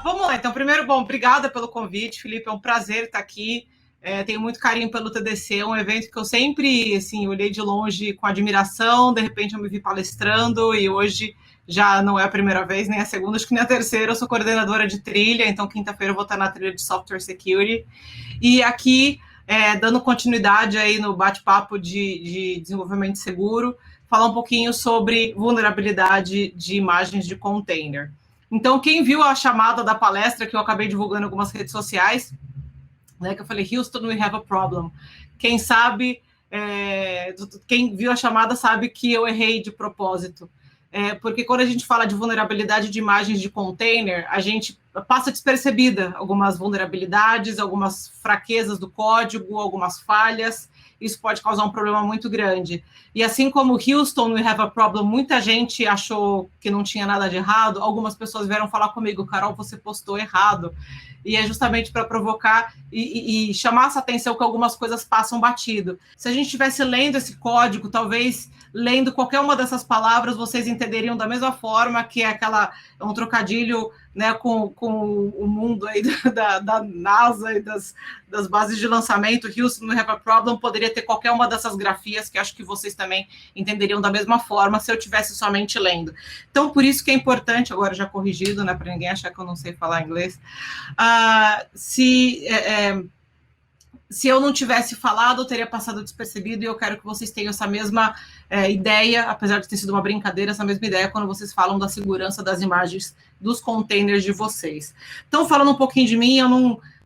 Vamos lá, então. Primeiro, bom, obrigada pelo convite, Felipe. É um prazer estar aqui. Tenho muito carinho pelo TDC, é um evento que eu sempre assim, olhei de longe com admiração. De repente, eu me vi palestrando e hoje já não é a primeira vez, nem a segunda, acho que nem a terceira. Eu sou coordenadora de trilha, então quinta-feira eu vou estar na trilha de Software Security. E aqui, dando continuidade aí no bate-papo de desenvolvimento seguro, falar um pouquinho sobre vulnerabilidade de imagens de container. Então, quem viu a chamada da palestra que eu acabei divulgando em algumas redes sociais, né, que eu falei, Houston, we have a problem. Quem sabe, quem viu a chamada sabe que eu errei de propósito. Porque quando a gente fala de vulnerabilidade de imagens de container, a gente passa despercebida algumas vulnerabilidades, algumas fraquezas do código, algumas falhas. Isso pode causar um problema muito grande. E assim como Houston, we have a problem, muita gente achou que não tinha nada de errado, algumas pessoas vieram falar comigo, Carol, você postou errado. E é justamente para provocar e chamar essa atenção que algumas coisas passam batido. Se a gente estivesse lendo esse código, talvez lendo qualquer uma dessas palavras, vocês entenderiam da mesma forma que é um trocadilho, né, com o mundo aí da NASA e das bases de lançamento. Houston, we have a problem, poderia ter qualquer uma dessas grafias que acho que vocês também entenderiam da mesma forma se eu tivesse somente lendo. Então, por isso que é importante, agora já corrigido, né, para ninguém achar que eu não sei falar inglês, se eu não tivesse falado, eu teria passado despercebido, e eu quero que vocês tenham essa mesma ideia, apesar de ter sido uma brincadeira, essa mesma ideia quando vocês falam da segurança das imagens dos containers de vocês. Então, falando um pouquinho de mim,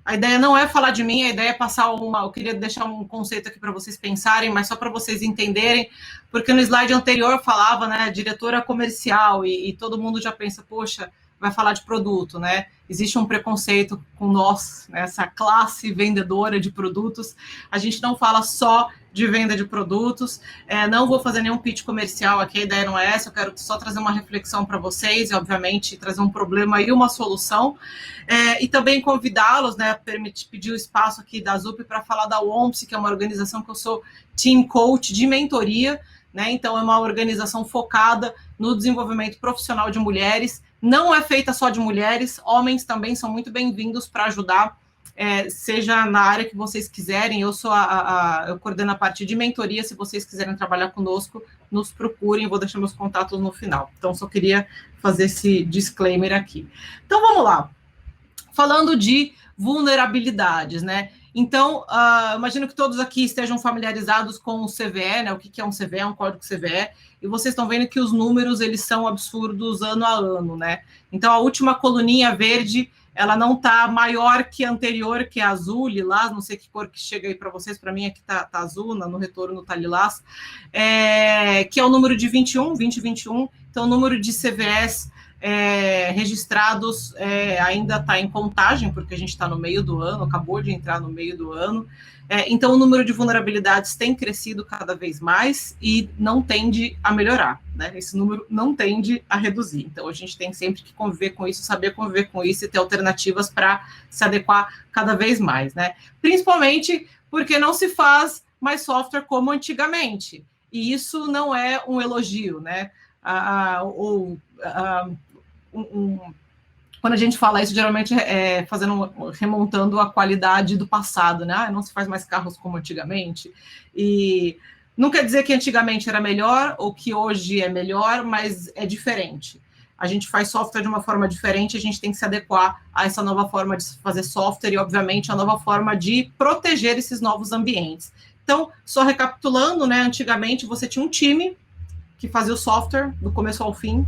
a ideia não é falar de mim, a ideia é passar eu queria deixar um conceito aqui para vocês pensarem, mas só para vocês entenderem, porque no slide anterior falava, né, diretora comercial, e todo mundo já pensa, poxa, vai falar de produto, né? Existe um preconceito com nós, né, essa classe vendedora de produtos. A gente não fala só de venda de produtos. Não vou fazer nenhum pitch comercial aqui, a ideia não é essa. Eu quero só trazer uma reflexão para vocês e, obviamente, trazer um problema e uma solução. E também convidá-los, né, pedir o espaço aqui da ZUP para falar da WOMPS, que é uma organização que eu sou team coach de mentoria, né? Então, é uma organização focada no desenvolvimento profissional de mulheres. Não é feita só de mulheres, homens também são muito bem-vindos para ajudar, seja na área que vocês quiserem. Eu eu coordeno a parte de mentoria. Se vocês quiserem trabalhar conosco, nos procurem, eu vou deixar meus contatos no final. Então, só queria fazer esse disclaimer aqui. Então, vamos lá. Falando de vulnerabilidades, né? Então, imagino que todos aqui estejam familiarizados com o CVE, né? O que é um CVE? É um código CVE. E vocês estão vendo que os números, eles são absurdos ano a ano, né? Então, a última coluninha verde, ela não está maior que a anterior, que é azul, lilás, não sei que cor que chega aí para vocês, para mim aqui está azul, no retorno está lilás, que é o número de 2021. Então, o número de CVEs registrados ainda está em contagem, porque a gente está no meio do ano, acabou de entrar no meio do ano. Então, o número de vulnerabilidades tem crescido cada vez mais e não tende a melhorar, né? Esse número não tende a reduzir. Então, a gente tem sempre que conviver com isso, saber conviver com isso e ter alternativas para se adequar cada vez mais, né? Principalmente porque não se faz mais software como antigamente. E isso não é um elogio, né? Quando a gente fala isso, geralmente remontando a qualidade do passado, né? Não se faz mais carros como antigamente. E não quer dizer que antigamente era melhor ou que hoje é melhor, mas é diferente. A gente faz software de uma forma diferente, a gente tem que se adequar a essa nova forma de fazer software e, obviamente, a nova forma de proteger esses novos ambientes. Então, só recapitulando, né? Antigamente você tinha um time que fazia o software do começo ao fim,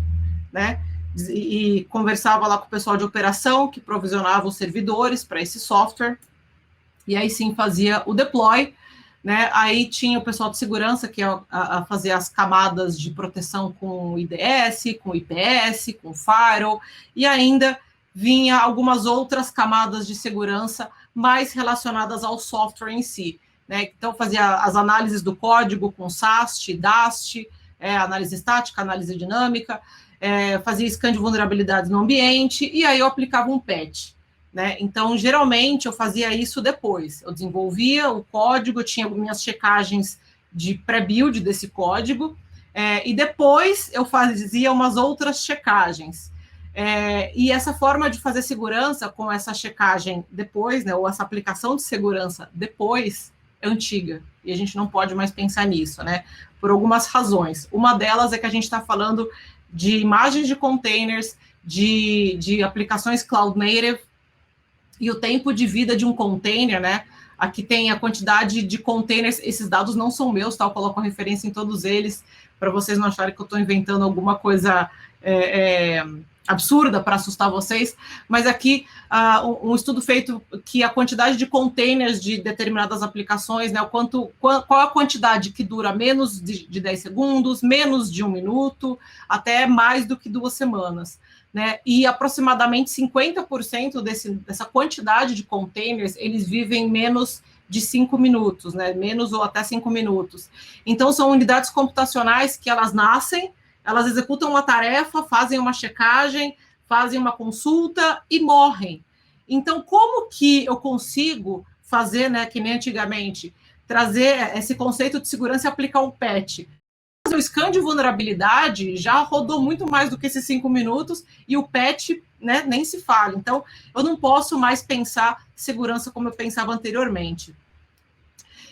né? E conversava lá com o pessoal de operação, que provisionava os servidores para esse software, e aí sim fazia o deploy, né? Aí tinha o pessoal de segurança, que fazia as camadas de proteção com IDS, com IPS, com firewall, e ainda vinha algumas outras camadas de segurança mais relacionadas ao software em si, né? Então fazia as análises do código com SAST, DAST, análise estática, análise dinâmica, fazia scan de vulnerabilidades no ambiente, e aí eu aplicava um patch, né? Então, geralmente, eu fazia isso depois. Eu desenvolvia o código, eu tinha minhas checagens de pré-build desse código, e depois eu fazia umas outras checagens. E essa forma de fazer segurança com essa checagem depois, né, ou essa aplicação de segurança depois, é antiga. E a gente não pode mais pensar nisso, né? Por algumas razões. Uma delas é que a gente está falando de imagens de containers, de aplicações cloud native, e o tempo de vida de um container, né? Aqui tem a quantidade de containers, esses dados não são meus, tá? Eu coloco a referência em todos eles, para vocês não acharem que eu estou inventando alguma coisa absurda para assustar vocês, mas aqui um estudo feito que a quantidade de containers de determinadas aplicações, né, qual a quantidade que dura menos de 10 segundos, menos de 1 minuto, até mais do que 2 semanas. Né, e aproximadamente 50% dessa quantidade de containers, eles vivem menos de 5 minutos, né, menos ou até 5 minutos. Então, são unidades computacionais que elas nascem, elas executam uma tarefa, fazem uma checagem, fazem uma consulta e morrem. Então, como que eu consigo fazer, né, que nem antigamente, trazer esse conceito de segurança e aplicar um patch? O scan de vulnerabilidade já rodou muito mais do que esses 5 minutos e o patch, né, nem se fala. Então, eu não posso mais pensar segurança como eu pensava anteriormente.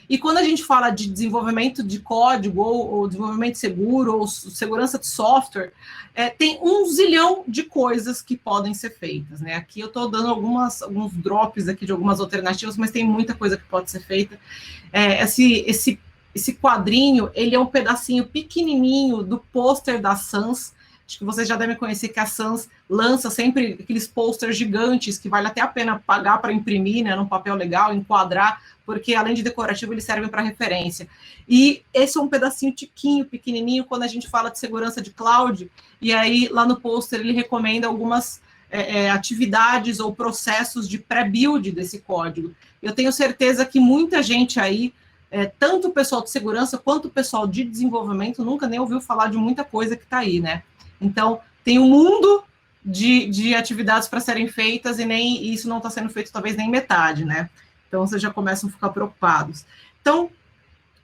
E quando a gente fala de desenvolvimento de código, ou desenvolvimento seguro, ou segurança de software, tem 1 zilhão de coisas que podem ser feitas, né? Aqui eu estou dando alguns drops aqui de algumas alternativas, mas tem muita coisa que pode ser feita. Esse quadrinho, ele é um pedacinho pequenininho do pôster da Sans. Acho que vocês já devem conhecer que a Sans lança sempre aqueles posters gigantes que vale até a pena pagar para imprimir, né, num papel legal, enquadrar, porque além de decorativo, eles servem para referência. E esse é um pedacinho tiquinho, pequenininho, quando a gente fala de segurança de cloud, e aí lá no pôster ele recomenda algumas atividades ou processos de pré-build desse código. Eu tenho certeza que muita gente aí, tanto o pessoal de segurança quanto o pessoal de desenvolvimento nunca nem ouviu falar de muita coisa que está aí, né? Então, tem um mundo de atividades para serem feitas e isso não está sendo feito talvez nem metade, né? Então, vocês já começam a ficar preocupados. Então,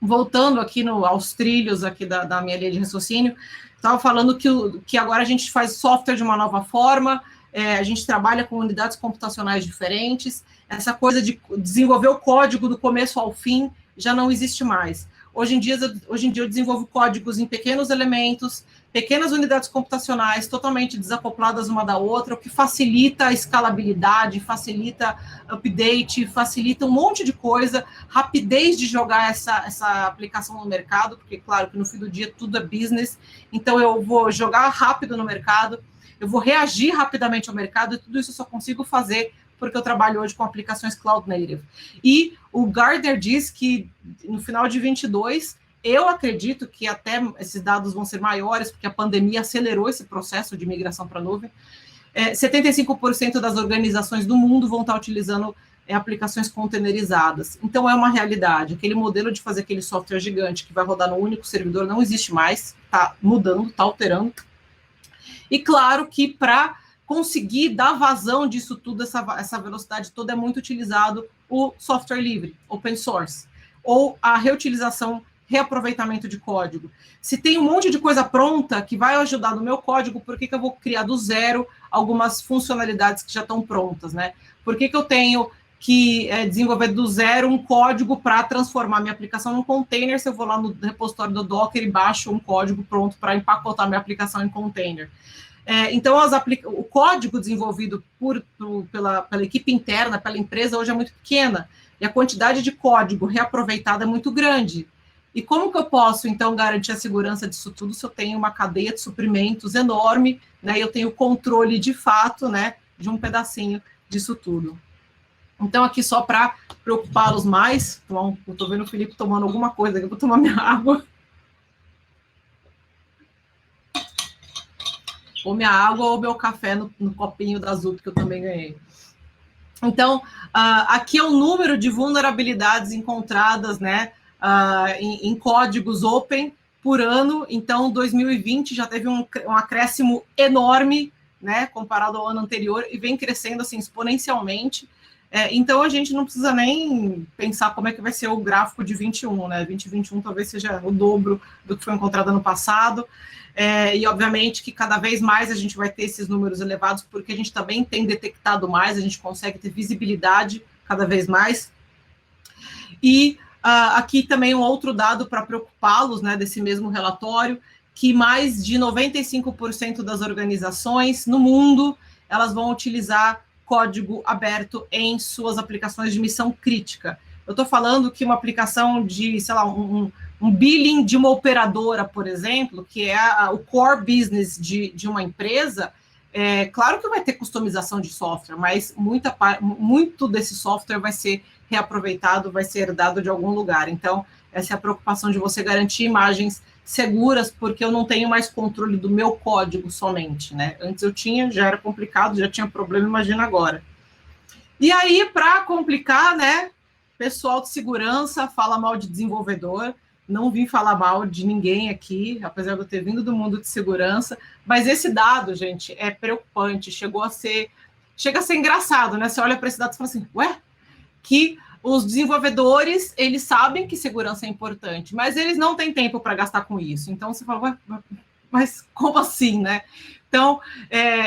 voltando aqui aos trilhos aqui da minha linha de raciocínio, estava falando que agora a gente faz software de uma nova forma, a gente trabalha com unidades computacionais diferentes, essa coisa de desenvolver o código do começo ao fim já não existe mais. Hoje em dia eu desenvolvo códigos em pequenos elementos, pequenas unidades computacionais totalmente desacopladas uma da outra, o que facilita a escalabilidade, facilita update, facilita um monte de coisa, rapidez de jogar essa aplicação no mercado, porque, claro, que no fim do dia tudo é business, então eu vou jogar rápido no mercado, eu vou reagir rapidamente ao mercado, e tudo isso eu só consigo fazer porque eu trabalho hoje com aplicações cloud native. E o Gartner diz que no final de 22, eu acredito que até esses dados vão ser maiores, porque a pandemia acelerou esse processo de migração para a nuvem. 75% das organizações do mundo vão estar utilizando aplicações containerizadas. Então, é uma realidade. Aquele modelo de fazer aquele software gigante que vai rodar no único servidor não existe mais, está mudando, está alterando. E claro que para conseguir dar vazão disso tudo, essa velocidade toda, é muito utilizado o software livre, open source, ou a reutilização, reaproveitamento de código. Se tem um monte de coisa pronta que vai ajudar no meu código, por que eu vou criar do zero algumas funcionalidades que já estão prontas, né? Por que eu tenho que desenvolver do zero um código para transformar minha aplicação num container, se eu vou lá no repositório do Docker e baixo um código pronto para empacotar minha aplicação em container? Então, o código desenvolvido pela equipe interna, pela empresa, hoje é muito pequena, e a quantidade de código reaproveitado é muito grande. E como que eu posso, então, garantir a segurança disso tudo se eu tenho uma cadeia de suprimentos enorme, né, e eu tenho controle de fato, né, de um pedacinho disso tudo? Então, aqui só para preocupá-los mais, eu estou vendo o Felipe tomando alguma coisa, eu vou tomar minha água. Ou minha água ou meu café no copinho da Azul, que eu também ganhei. Então, aqui é o número de vulnerabilidades encontradas, né, em códigos open por ano. Então, 2020 já teve um acréscimo enorme, né, comparado ao ano anterior, e vem crescendo assim exponencialmente. Então, a gente não precisa nem pensar como é que vai ser o gráfico de 21, né? 2021 talvez seja o dobro do que foi encontrado ano passado. E, obviamente, que cada vez mais a gente vai ter esses números elevados, porque a gente também tem detectado mais, a gente consegue ter visibilidade cada vez mais. E aqui também um outro dado para preocupá-los, né, desse mesmo relatório, que mais de 95% das organizações no mundo, elas vão utilizar código aberto em suas aplicações de missão crítica. Eu estou falando que uma aplicação de, sei lá, um billing de uma operadora, por exemplo, que é o core business de uma empresa, claro que vai ter customização de software, mas muito desse software vai ser reaproveitado, vai ser herdado de algum lugar. Então, essa é a preocupação de você garantir imagens seguras, porque eu não tenho mais controle do meu código somente, né? Antes eu tinha, já era complicado, já tinha problema, imagina agora. E aí, para complicar, né, pessoal de segurança fala mal de desenvolvedor, não vim falar mal de ninguém aqui, apesar de eu ter vindo do mundo de segurança, mas esse dado, gente, é preocupante, chega a ser engraçado, né? Você olha para esse dado e fala assim, ué, que os desenvolvedores, eles sabem que segurança é importante, mas eles não têm tempo para gastar com isso. Então, você fala, mas como assim, né? Então,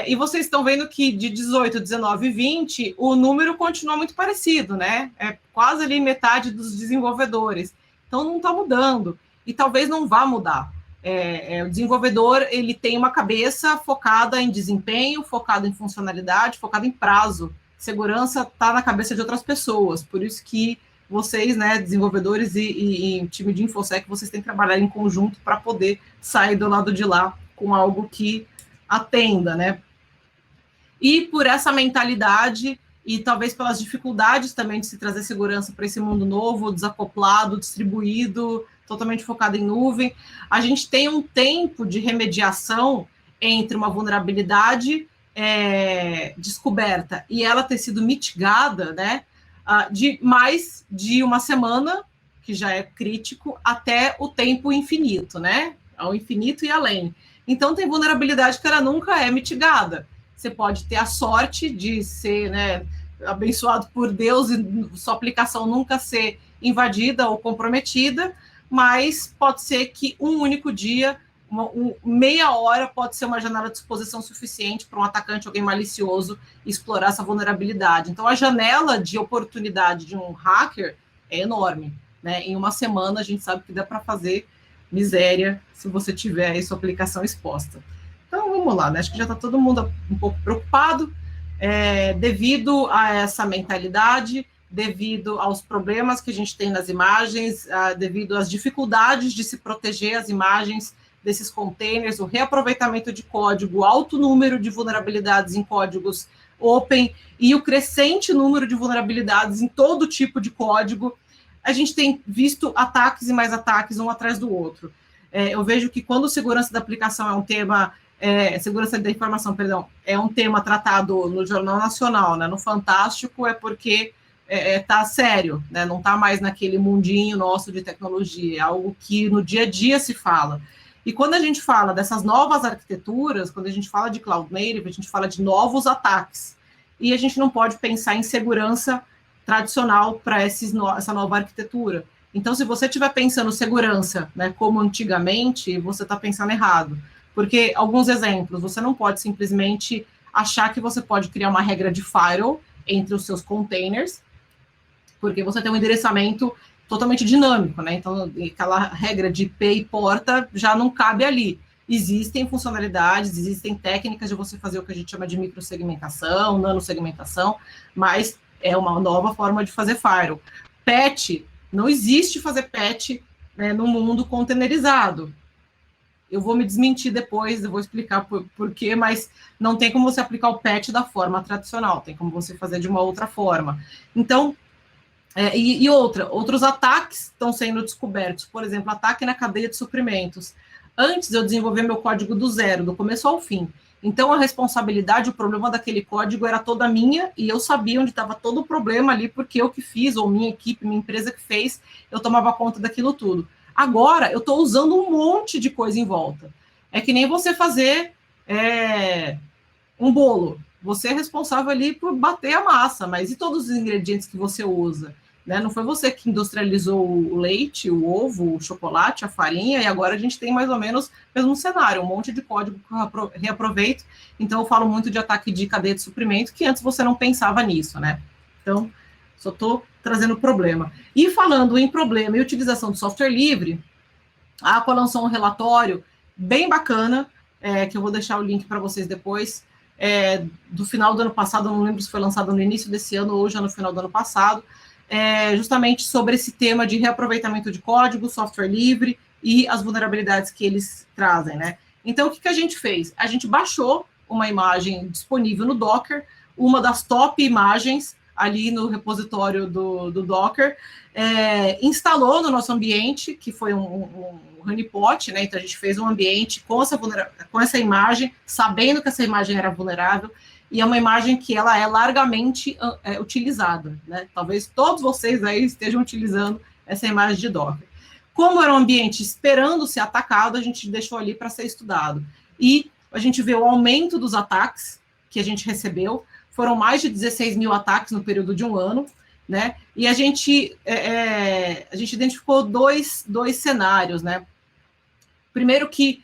e vocês estão vendo que de 18, 19 e 20, o número continua muito parecido, né? É quase ali metade dos desenvolvedores. Então, não está mudando. E talvez não vá mudar. O desenvolvedor, ele tem uma cabeça focada em desempenho, focada em funcionalidade, focada em prazo. Segurança está na cabeça de outras pessoas, por isso que vocês, né, desenvolvedores e time de InfoSec, vocês têm que trabalhar em conjunto para poder sair do lado de lá com algo que atenda, né? E por essa mentalidade e talvez pelas dificuldades também de se trazer segurança para esse mundo novo, desacoplado, distribuído, totalmente focado em nuvem, a gente tem um tempo de remediação entre uma vulnerabilidade descoberta e ela ter sido mitigada, né, de mais de uma semana, que já é crítico, até o tempo infinito, né, ao infinito e além. Então, tem vulnerabilidade que ela nunca é mitigada. Você pode ter a sorte de ser, né, abençoado por Deus e sua aplicação nunca ser invadida ou comprometida, mas pode ser que um único dia, meia hora pode ser uma janela de exposição suficiente para um atacante, alguém malicioso, explorar essa vulnerabilidade. Então, a janela de oportunidade de um hacker é enorme, né? Em uma semana, a gente sabe que dá para fazer miséria se você tiver aí sua aplicação exposta. Então, vamos lá, né? Acho que já está todo mundo um pouco preocupado, devido a essa mentalidade, devido aos problemas que a gente tem nas imagens, devido às dificuldades de se proteger as imagens desses containers, o reaproveitamento de código, o alto número de vulnerabilidades em códigos open e o crescente número de vulnerabilidades em todo tipo de código, a gente tem visto ataques e mais ataques um atrás do outro. Eu vejo que quando segurança da aplicação é um tema, segurança da informação, perdão, é um tema tratado no Jornal Nacional, né, no Fantástico, é porque tá sério, né, não tá mais naquele mundinho nosso de tecnologia, é algo que no dia a dia se fala. E quando a gente fala dessas novas arquiteturas, quando a gente fala de cloud native, a gente fala de novos ataques. E a gente não pode pensar em segurança tradicional para essa nova arquitetura. Então, se você estiver pensando segurança, né, como antigamente, você está pensando errado. Porque, alguns exemplos, você não pode simplesmente achar que você pode criar uma regra de firewall entre os seus containers, porque você tem um endereçamento totalmente dinâmico, né? Então, aquela regra de IP e porta já não cabe ali. Existem funcionalidades, existem técnicas de você fazer o que a gente chama de microsegmentação, nanosegmentação, mas é uma nova forma de fazer firewall. Patch, não existe fazer patch, né, no mundo containerizado. Eu vou me desmentir depois, eu vou explicar por quê, mas não tem como você aplicar o patch da forma tradicional, tem como você fazer de uma outra forma. Então, outros ataques estão sendo descobertos, por exemplo, ataque na cadeia de suprimentos. Antes eu desenvolver meu código do zero, do começo ao fim. Então, a responsabilidade, o problema daquele código era toda minha, e eu sabia onde estava todo o problema ali, porque eu que fiz, ou minha equipe, minha empresa que fez, eu tomava conta daquilo tudo. Agora, eu estou usando um monte de coisa em volta. É que nem você fazer um bolo. você é responsável ali por bater a massa, mas e todos os ingredientes que você usa? Né? Não foi você que industrializou o leite, o ovo, o chocolate, a farinha, e agora a gente tem mais ou menos o mesmo cenário, um monte de código que eu reaproveito. Então, eu falo muito de ataque de cadeia de suprimento, que antes você não pensava nisso, né? Então, só estou trazendo problema. E falando em problema e utilização de software livre, a Aqua lançou um relatório bem bacana, que eu vou deixar o link para vocês depois, do final do ano passado, não lembro se foi lançado no início desse ano ou já no final do ano passado, justamente sobre esse tema de reaproveitamento de código, software livre e as vulnerabilidades que eles trazem, né? Então, o que a gente fez? A gente baixou uma imagem disponível no Docker, uma das top imagens ali no repositório do Docker, instalou no nosso ambiente, que foi um honeypot, né? Então, a gente fez um ambiente com essa imagem, sabendo que essa imagem era vulnerável, e é uma imagem que ela é largamente utilizada, né? Talvez todos vocês aí estejam utilizando essa imagem de Docker. Como era um ambiente esperando ser atacado, a gente deixou ali para ser estudado. E a gente vê o aumento dos ataques que a gente recebeu, foram mais de 16 mil ataques no período de um ano, né? E a gente identificou dois cenários, né? Primeiro que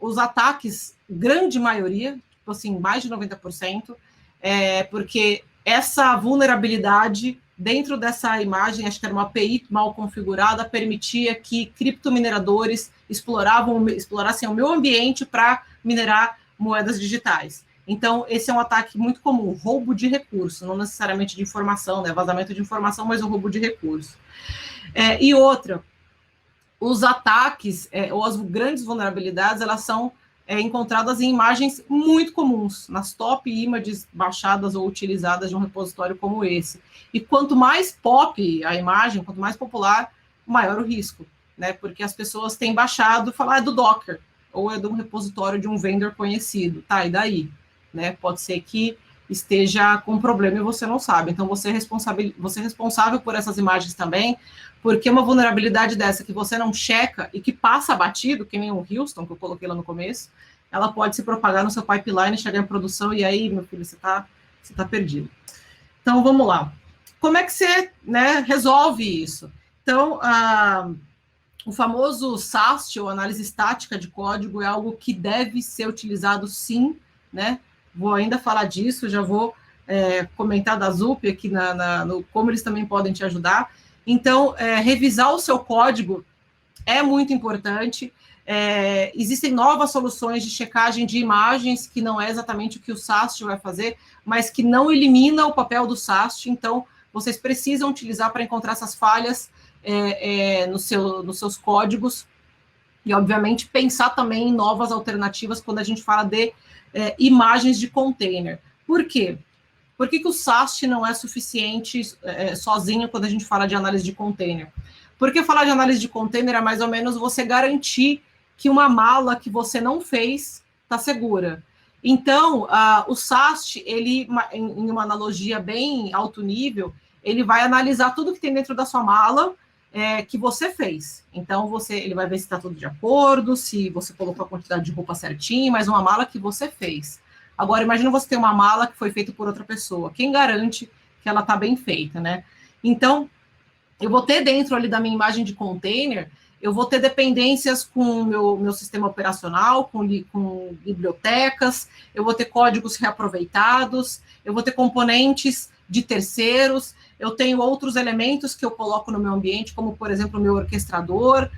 os ataques, grande maioria, assim, mais de 90%, porque essa vulnerabilidade dentro dessa imagem, acho que era uma API mal configurada, permitia que criptomineradores explorassem o meu ambiente para minerar moedas digitais. Então, esse é um ataque muito comum, roubo de recurso, não necessariamente de informação, né, vazamento de informação, mas o roubo de recurso. E outra, os ataques ou as grandes vulnerabilidades, elas são encontradas em imagens muito comuns, nas top images baixadas ou utilizadas de um repositório como esse. E quanto mais pop a imagem, quanto mais popular, maior o risco, né? Porque as pessoas têm baixado, falar do Docker, ou é de um repositório de um vendor conhecido, tá? E daí? Né? Pode ser que esteja com problema e você não sabe. Então, você é responsável por essas imagens também, porque uma vulnerabilidade dessa que você não checa e que passa batido, que nem o Houston, que eu coloquei lá no começo, ela pode se propagar no seu pipeline, chegar em produção, e aí, meu filho, você tá perdido. Então, vamos lá. Como é que você, né, resolve isso? Então, o famoso SAST, ou análise estática de código, é algo que deve ser utilizado sim, né? Vou ainda falar disso, já vou comentar da ZUP aqui no como eles também podem te ajudar. Então, revisar o seu código é muito importante. Existem novas soluções de checagem de imagens, que não é exatamente o que o SAST vai fazer, mas que não elimina o papel do SAST. Então, vocês precisam utilizar para encontrar essas falhas nos seus códigos. E, obviamente, pensar também em novas alternativas quando a gente fala de imagens de container. Por quê? Por que o SAST não é suficiente sozinho quando a gente fala de análise de container? Porque falar de análise de container é mais ou menos você garantir que uma mala que você não fez está segura. Então, o SAST, ele, em uma analogia bem alto nível, ele vai analisar tudo que tem dentro da sua mala que você fez. Então, ele vai ver se está tudo de acordo, se você colocou a quantidade de roupa certinho, mas uma mala que você fez. Agora, imagina você ter uma mala que foi feita por outra pessoa. Quem garante que ela está bem feita, né? Então, eu vou ter dentro ali da minha imagem de container, eu vou ter dependências com o meu sistema operacional, com bibliotecas, eu vou ter códigos reaproveitados, eu vou ter componentes de terceiros, eu tenho outros elementos que eu coloco no meu ambiente, como, por exemplo, o meu orquestrador.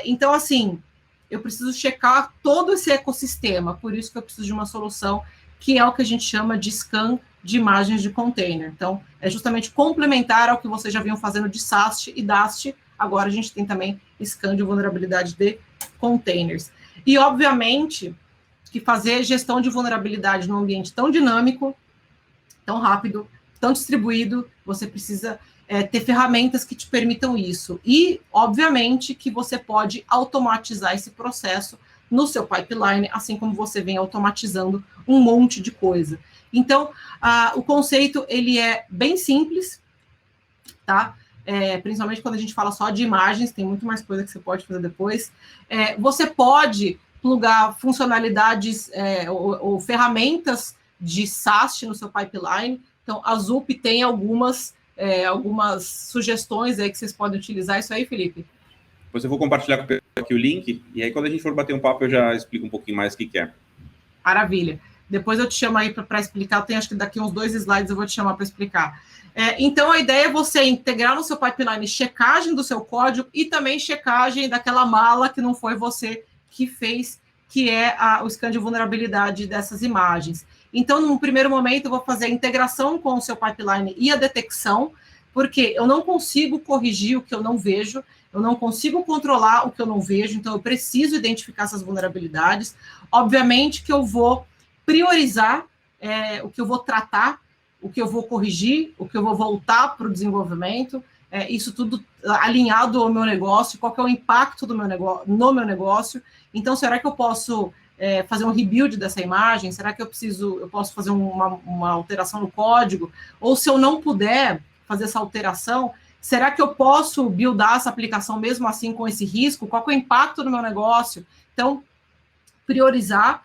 Então, assim, eu preciso checar todo esse ecossistema, por isso que eu preciso de uma solução que é o que a gente chama de scan de imagens de container. Então, é justamente complementar ao que vocês já vinham fazendo de SAST e DAST, agora a gente tem também scan de vulnerabilidade de containers. E, obviamente, que fazer gestão de vulnerabilidade num ambiente tão dinâmico, tão rápido, tão distribuído, você precisa ter ferramentas que te permitam isso. E, obviamente, que você pode automatizar esse processo no seu pipeline, assim como você vem automatizando um monte de coisa. Então, o conceito, ele é bem simples, tá? Principalmente quando a gente fala só de imagens, tem muito mais coisa que você pode fazer depois. Você pode plugar funcionalidades ou ferramentas de SAST no seu pipeline. Então, a ZUP tem algumas sugestões aí que vocês podem utilizar. Isso aí, Felipe? Depois eu vou compartilhar com o pessoal aqui o link, e aí quando a gente for bater um papo eu já explico um pouquinho mais o que é. Maravilha. Depois eu te chamo aí para explicar. Eu tenho, acho que daqui uns 2 slides eu vou te chamar para explicar. Então, a ideia é você integrar no seu pipeline checagem do seu código e também checagem daquela mala que não foi você que fez, que é o scan de vulnerabilidade dessas imagens. Então, num primeiro momento, eu vou fazer a integração com o seu pipeline e a detecção, porque eu não consigo corrigir o que eu não vejo, eu não consigo controlar o que eu não vejo, então eu preciso identificar essas vulnerabilidades. Obviamente que eu vou priorizar o que eu vou tratar, o que eu vou corrigir, o que eu vou voltar para o desenvolvimento, isso tudo alinhado ao meu negócio, qual que é o impacto do no meu negócio. Então, será que eu posso fazer um rebuild dessa imagem? Será que eu posso fazer uma alteração no código? Ou se eu não puder fazer essa alteração, será que eu posso buildar essa aplicação mesmo assim com esse risco? Qual que é o impacto no meu negócio? Então, priorizar.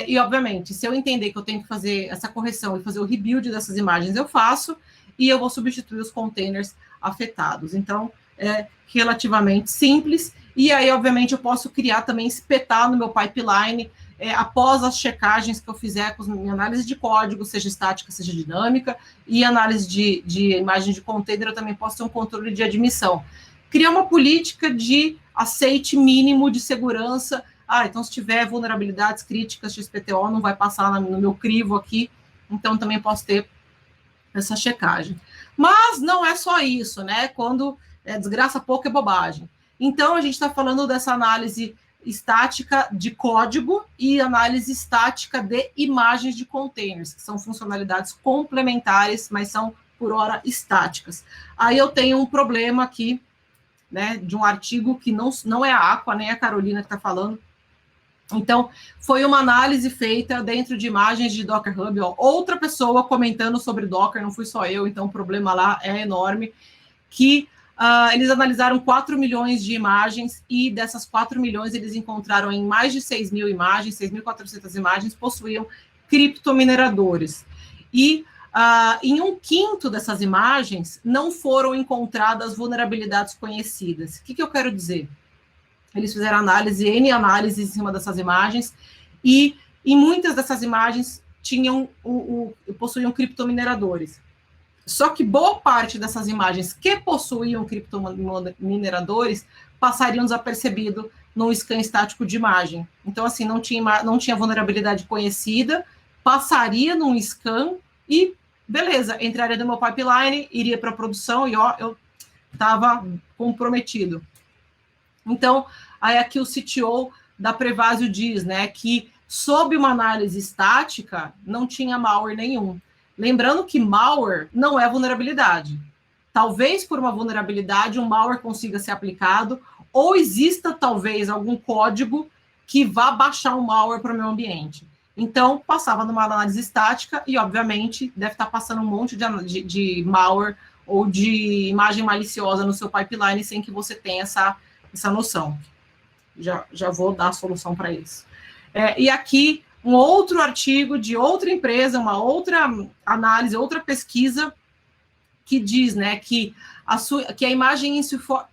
E, obviamente, se eu entender que eu tenho que fazer essa correção e fazer o rebuild dessas imagens, eu faço, e eu vou substituir os containers afetados. Então, é relativamente simples. E aí, obviamente, eu posso criar também, espetar no meu pipeline, após as checagens que eu fizer com minha análise de código, seja estática, seja dinâmica, e análise de imagem de container, eu também posso ter um controle de admissão. Criar uma política de aceite mínimo de segurança. Então, se tiver vulnerabilidades críticas XPTO, não vai passar no meu crivo aqui, então também posso ter essa checagem. Mas não é só isso, né? Quando desgraça pouco é bobagem. Então, a gente está falando dessa análise estática de código e análise estática de imagens de containers, que são funcionalidades complementares, mas são, por hora, estáticas. Aí eu tenho um problema aqui, né, de um artigo que não é a Aqua, nem a Carolina que está falando. Então, foi uma análise feita dentro de imagens de Docker Hub, outra pessoa comentando sobre Docker, não fui só eu, então o problema lá é enorme, que eles analisaram 4 milhões de imagens, e dessas 4 milhões eles encontraram em mais de 6 mil imagens, 6.400 imagens, possuíam criptomineradores. E em 1/5 dessas imagens não foram encontradas vulnerabilidades conhecidas. O que eu quero dizer? Eles fizeram N análises em cima dessas imagens, e em muitas dessas imagens possuíam criptomineradores. Só que boa parte dessas imagens que possuíam criptomineradores passariam desapercebido no scan estático de imagem. Então, assim, não tinha vulnerabilidade conhecida, passaria num scan e, beleza, entraria no meu pipeline, iria para a produção e, eu estava comprometido. Então, aí aqui o CTO da Prevasio diz, né, que sob uma análise estática não tinha malware nenhum. Lembrando que malware não é vulnerabilidade. Talvez por uma vulnerabilidade um malware consiga ser aplicado, ou exista talvez algum código que vá baixar um malware para o meu ambiente. Então, passava numa análise estática e, obviamente, deve estar passando um monte de malware ou de imagem maliciosa no seu pipeline sem que você tenha essa noção. Já vou dar a solução para isso. E aqui, um outro artigo de outra empresa, uma outra análise, outra pesquisa, que diz, né, que a imagem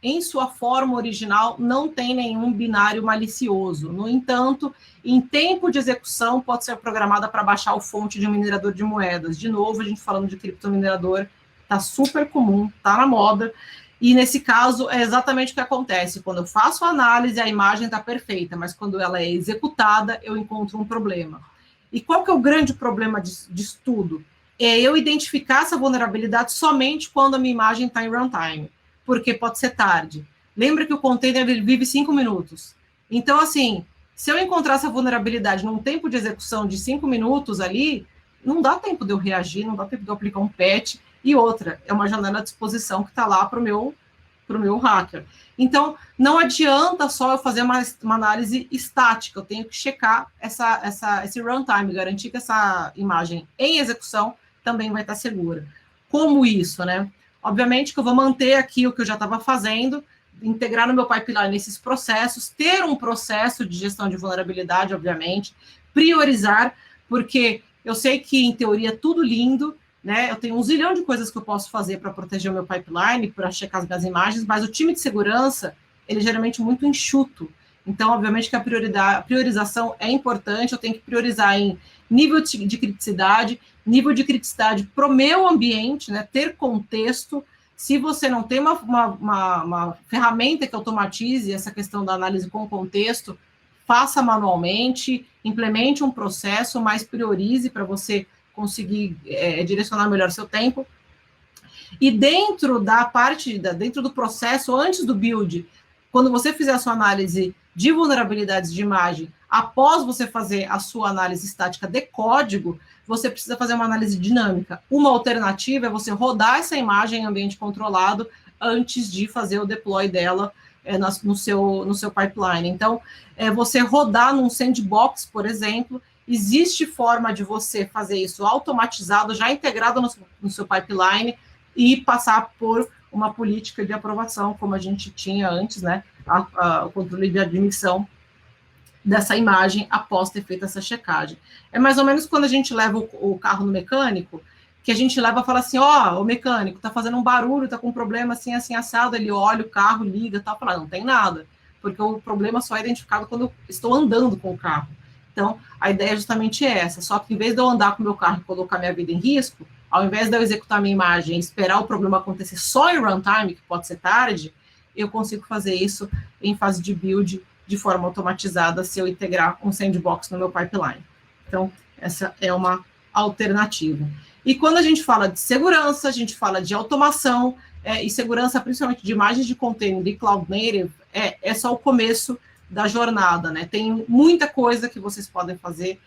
em sua forma original não tem nenhum binário malicioso. No entanto, em tempo de execução, pode ser programada para baixar o fonte de um minerador de moedas. De novo, a gente falando de criptominerador, está super comum, está na moda. E nesse caso, é exatamente o que acontece. Quando eu faço a análise, a imagem está perfeita, mas quando ela é executada, eu encontro um problema. E qual que é o grande problema de estudo? É eu identificar essa vulnerabilidade somente quando a minha imagem está em runtime, porque pode ser tarde. Lembra que o container ele vive 5 minutos. Então, assim, se eu encontrar essa vulnerabilidade num tempo de execução de 5 minutos ali, não dá tempo de eu reagir, não dá tempo de eu aplicar um patch. E outra, é uma janela de exposição que está lá para o meu hacker. Então, não adianta só eu fazer uma análise estática, eu tenho que checar esse runtime, garantir que essa imagem em execução também vai estar segura. Como isso, né? Obviamente que eu vou manter aqui o que eu já estava fazendo, integrar no meu pipeline esses processos, ter um processo de gestão de vulnerabilidade, obviamente, priorizar, porque Eu sei que, em teoria, é tudo lindo, né? Eu tenho um zilhão de coisas que eu posso fazer para proteger o meu pipeline, para checar as minhas imagens, mas o time de segurança, ele é geralmente muito enxuto. Então, obviamente que a priorização é importante, eu tenho que priorizar em nível de criticidade para o meu ambiente, né? Ter contexto. Se você não tem uma ferramenta que automatize essa questão da análise com contexto, faça manualmente, implemente um processo, mas priorize para você conseguir direcionar melhor seu tempo. E dentro da parte, dentro do processo, antes do build, quando você fizer a sua análise de vulnerabilidades de imagem, após você fazer a sua análise estática de código, você precisa fazer uma análise dinâmica. Uma alternativa é você rodar essa imagem em ambiente controlado antes de fazer o deploy dela no seu pipeline. Então, você rodar num sandbox, por exemplo, existe forma de você fazer isso automatizado, já integrado no seu pipeline, e passar por uma política de aprovação, como a gente tinha antes, né? O controle de admissão dessa imagem após ter feito essa checagem. É mais ou menos quando a gente leva o carro no mecânico, que a gente leva e fala assim, o mecânico tá fazendo um barulho, tá com um problema assim, assim, assado, ele olha o carro, liga, tal, fala, não tem nada, porque o problema só é identificado quando eu estou andando com o carro. Então, a ideia é justamente essa, só que em vez de eu andar com o meu carro e colocar minha vida em risco, ao invés de eu executar minha imagem e esperar o problema acontecer só em runtime, que pode ser tarde, eu consigo fazer isso em fase de build de forma automatizada se eu integrar um sandbox no meu pipeline. Então, essa é uma alternativa. E quando a gente fala de segurança, a gente fala de automação, e segurança principalmente de imagens de container e cloud native, é só o começo da jornada, né? Tem muita coisa que vocês podem fazer,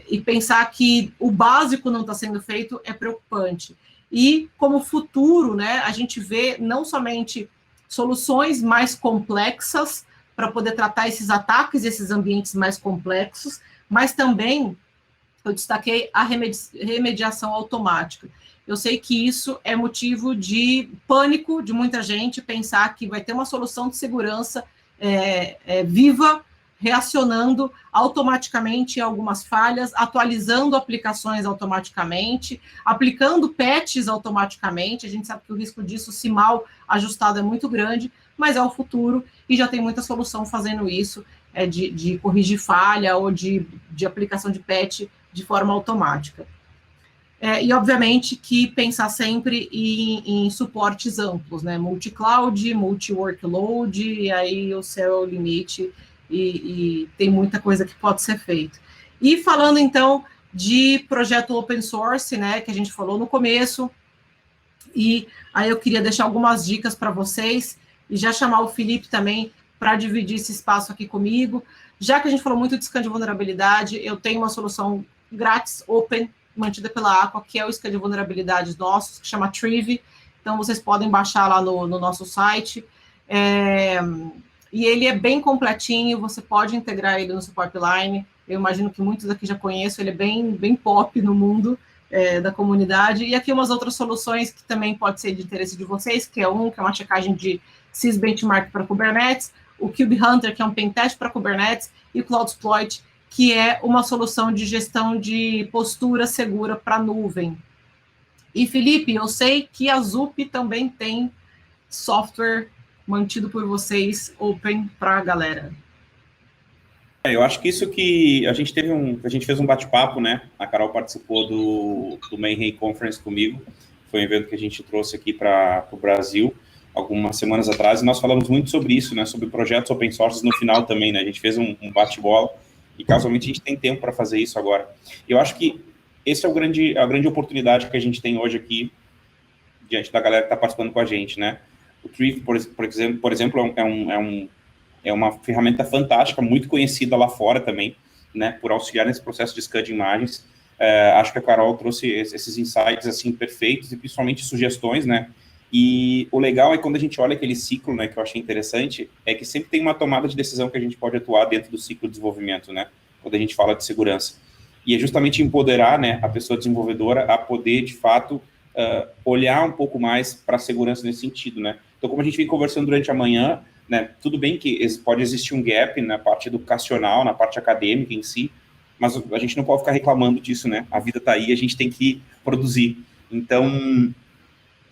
e pensar que o básico não está sendo feito é preocupante. E como futuro, né, a gente vê não somente soluções mais complexas para poder tratar esses ataques, esses ambientes mais complexos, mas também eu destaquei a remediação automática. Eu sei que isso é motivo de pânico de muita gente, pensar que vai ter uma solução de segurança viva, reacionando automaticamente em algumas falhas, atualizando aplicações automaticamente, aplicando patches automaticamente. A gente sabe que o risco disso, se mal ajustado, é muito grande, mas é o futuro e já tem muita solução fazendo isso, de corrigir falha ou de aplicação de patch de forma automática. E, obviamente, que pensar sempre em suportes amplos, né? Multi-cloud, multi-workload, e aí o céu é o limite, e tem muita coisa que pode ser feita. E falando, então, de projeto open source, né, que a gente falou no começo, e aí eu queria deixar algumas dicas para vocês, e já chamar o Felipe também para dividir esse espaço aqui comigo. Já que a gente falou muito de scan de vulnerabilidade, eu tenho uma solução grátis, open, mantida pela Aqua, que é o scan de vulnerabilidades nossos, que chama Triv. Então, vocês podem baixar lá no nosso site. E ele é bem completinho, você pode integrar ele no seu pipeline. Eu imagino que muitos aqui já conhecem, ele é bem pop no mundo da comunidade. E aqui umas outras soluções que também pode ser de interesse de vocês, que é uma checagem de SIS Benchmark para Kubernetes, o Cube Hunter, que é um pentest para Kubernetes, e o Cloudsploit, que é uma solução de gestão de postura segura para nuvem. E, Felipe, eu sei que a Zup também tem software mantido por vocês, open para a galera. Eu acho que isso que a gente fez um bate-papo, né? A Carol participou do Mayhem Conference comigo, foi um evento que a gente trouxe aqui para o Brasil algumas semanas atrás, e nós falamos muito sobre isso, né? Sobre projetos open source no final também, né? A gente fez um bate-bola, e casualmente a gente tem tempo para fazer isso agora. Eu acho que essa é a grande oportunidade que a gente tem hoje aqui, diante da galera que está participando com a gente, né? O Triv, por exemplo, é uma ferramenta fantástica, muito conhecida lá fora também, né? Por auxiliar nesse processo de scan de imagens. Acho que a Carol trouxe esses insights, assim, perfeitos, e principalmente sugestões, né? E o legal é quando a gente olha aquele ciclo, né, que eu achei interessante, é que sempre tem uma tomada de decisão que a gente pode atuar dentro do ciclo de desenvolvimento, né, quando a gente fala de segurança. E é justamente empoderar, né, a pessoa desenvolvedora a poder, de fato, olhar um pouco mais para a segurança nesse sentido, né. Então, como a gente vem conversando durante a manhã, né, tudo bem que pode existir um gap na parte educacional, na parte acadêmica em si, mas a gente não pode ficar reclamando disso, né? A vida está aí, a gente tem que produzir. Então,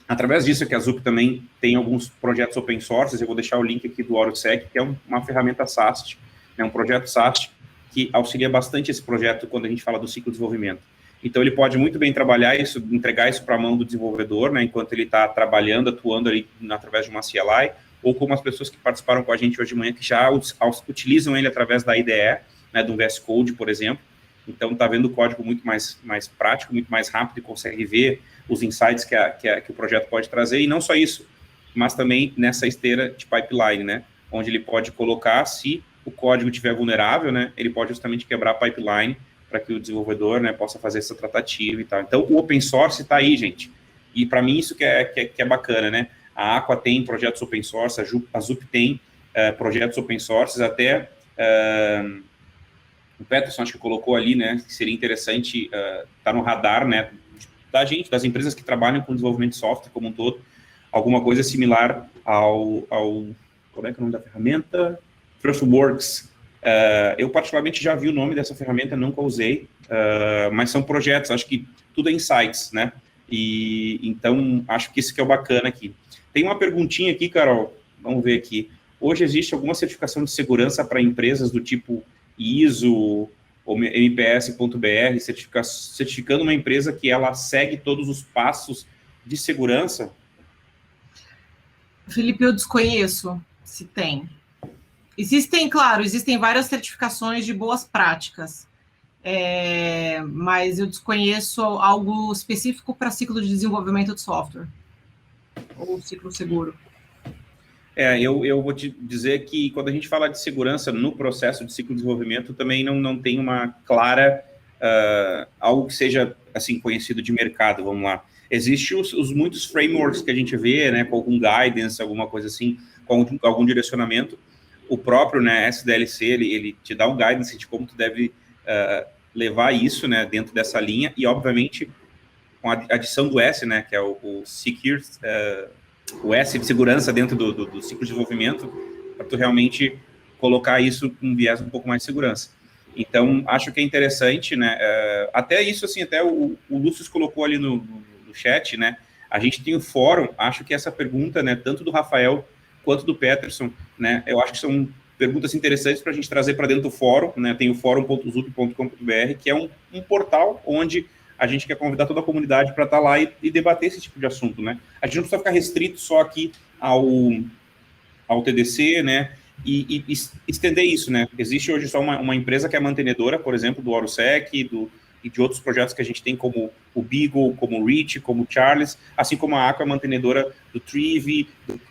através disso que a Zup também tem alguns projetos open source, eu vou deixar o link aqui do AuroSec, que é uma ferramenta SAST, né, um projeto SAST que auxilia bastante esse projeto quando a gente fala do ciclo de desenvolvimento. Então, ele pode muito bem trabalhar isso, entregar isso para a mão do desenvolvedor, né, enquanto ele está trabalhando, atuando ali através de uma CLI, ou como as pessoas que participaram com a gente hoje de manhã, que já utilizam ele através da IDE, né, do VS Code, por exemplo. Então, está vendo o código muito mais prático, muito mais rápido e consegue ver os insights que o projeto pode trazer. E não só isso, mas também nessa esteira de pipeline, né, onde ele pode colocar, se o código estiver vulnerável, né, ele pode justamente quebrar a pipeline para que o desenvolvedor, né, possa fazer essa tratativa e tal. Então, o open source está aí, gente. E para mim isso que é bacana, né? A Aqua tem projetos open source, a Zup tem projetos open source, até o Peterson acho que colocou ali, né, que seria interessante estar no radar, né, da gente, das empresas que trabalham com desenvolvimento de software como um todo, alguma coisa similar ao como é que é o nome da ferramenta? TruthWorks. Eu particularmente já vi o nome dessa ferramenta, nunca usei, mas são projetos, acho que tudo é insights, né, e então acho que isso que é o bacana aqui. Tem uma perguntinha aqui, Carol, vamos ver aqui. Hoje existe alguma certificação de segurança para empresas do tipo ISO ou MPS.br, certificando uma empresa que ela segue todos os passos de segurança? Felipe, eu desconheço se tem. Existem várias certificações de boas práticas, mas eu desconheço algo específico para ciclo de desenvolvimento de software, ou ciclo seguro. Eu vou te dizer que quando a gente fala de segurança no processo de ciclo de desenvolvimento, também não tem uma clara, algo que seja assim conhecido de mercado, vamos lá. Existem os muitos frameworks que a gente vê, né, com algum guidance, alguma coisa assim, com algum direcionamento. O próprio, né, SDLC, ele te dá um guidance de como tu deve levar isso, né, dentro dessa linha, e obviamente com a adição do S, né, que é o Secure, o S de segurança dentro do ciclo de desenvolvimento, para tu realmente colocar isso com um viés um pouco mais de segurança. Então, acho que é interessante, né, até isso, assim, até o Lúcio colocou ali no chat, né, a gente tem o fórum, acho que essa pergunta, né, tanto do Rafael quanto do Peterson, né, eu acho que são perguntas interessantes para a gente trazer para dentro do fórum, né, tem o fórum.zup.com.br, que é um portal onde a gente quer convidar toda a comunidade para estar lá e debater esse tipo de assunto, né? A gente não precisa ficar restrito só aqui ao TDC, né? E estender isso, né? Existe hoje só uma empresa que é mantenedora, por exemplo, do AuroSec e de outros projetos que a gente tem, como o Beagle, como o Reach, como o Charles, assim como a Aqua é mantenedora do Trivi,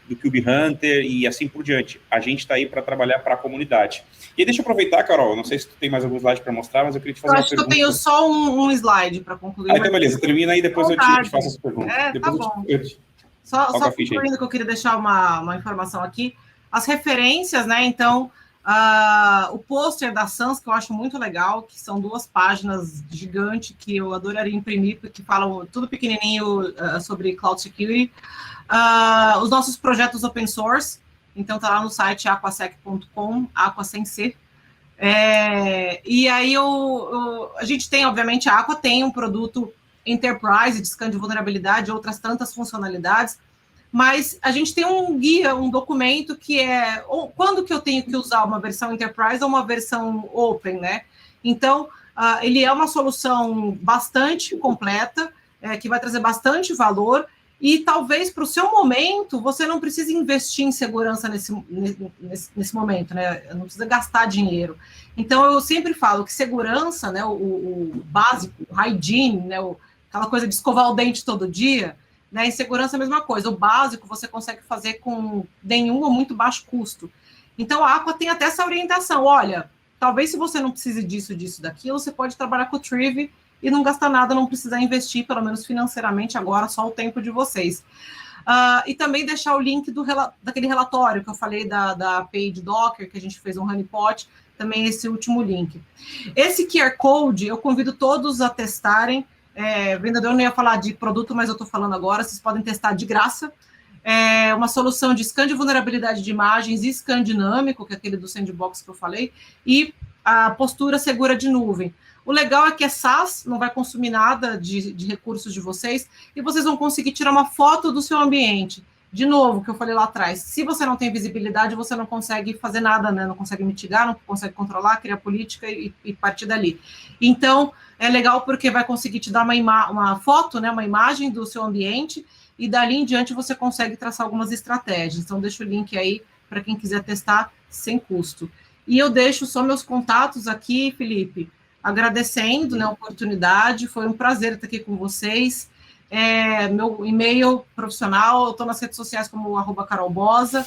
do Cube Hunter e assim por diante. A gente está aí para trabalhar para a comunidade. E deixa eu aproveitar, Carol, não sei se tu tem mais algum slide para mostrar, mas eu queria te fazer uma pergunta. Eu acho que eu tenho só um slide para concluir. Então beleza, termina aí, depois eu te faço essa pergunta. Tá bom. Só concluindo que eu queria deixar uma informação aqui. As referências, né, então... o pôster da Sans, que eu acho muito legal, que são 2 páginas gigantes, que eu adoraria imprimir, porque falam tudo pequenininho sobre Cloud Security. Os nossos projetos open source, então tá lá no site aquasec.com, Aqua sem C. E aí a gente tem, obviamente, a Aqua tem um produto Enterprise de scan de vulnerabilidade, outras tantas funcionalidades, mas a gente tem um guia, um documento que é quando que eu tenho que usar uma versão Enterprise ou uma versão Open, né? Então, ele é uma solução bastante completa, que vai trazer bastante valor, e talvez para o seu momento você não precise investir em segurança nesse momento, né? Não precisa gastar dinheiro. Então, eu sempre falo que segurança, né, o básico, o hygiene, né, aquela coisa de escovar o dente todo dia, né, em segurança é a mesma coisa. O básico você consegue fazer com nenhum ou muito baixo custo. Então, a Aqua tem até essa orientação. Olha, talvez se você não precise disso, daquilo, você pode trabalhar com o Trivi e não gastar nada, não precisar investir, pelo menos financeiramente, agora só o tempo de vocês. E também deixar o link daquele relatório que eu falei da API de Docker, que a gente fez um honeypot, também esse último link. Esse QR Code, eu convido todos a testarem. Vendedor não ia falar de produto, mas eu estou falando agora, vocês podem testar de graça. É uma solução de scan de vulnerabilidade de imagens e scan dinâmico, que é aquele do sandbox que eu falei, e a postura segura de nuvem. O legal é que é SaaS, não vai consumir nada de recursos de vocês, e vocês vão conseguir tirar uma foto do seu ambiente. De novo, que eu falei lá atrás, se você não tem visibilidade, você não consegue fazer nada, né? Não consegue mitigar, não consegue controlar, criar política e partir dali. Então, é legal porque vai conseguir te dar uma foto, né? Uma imagem do seu ambiente, e dali em diante você consegue traçar algumas estratégias. Então, deixo o link aí para quem quiser testar sem custo. E eu deixo só meus contatos aqui, Felipe, agradecendo, né, a oportunidade, foi um prazer estar aqui com vocês. Meu e-mail profissional, eu estou nas redes sociais como @carolbosa,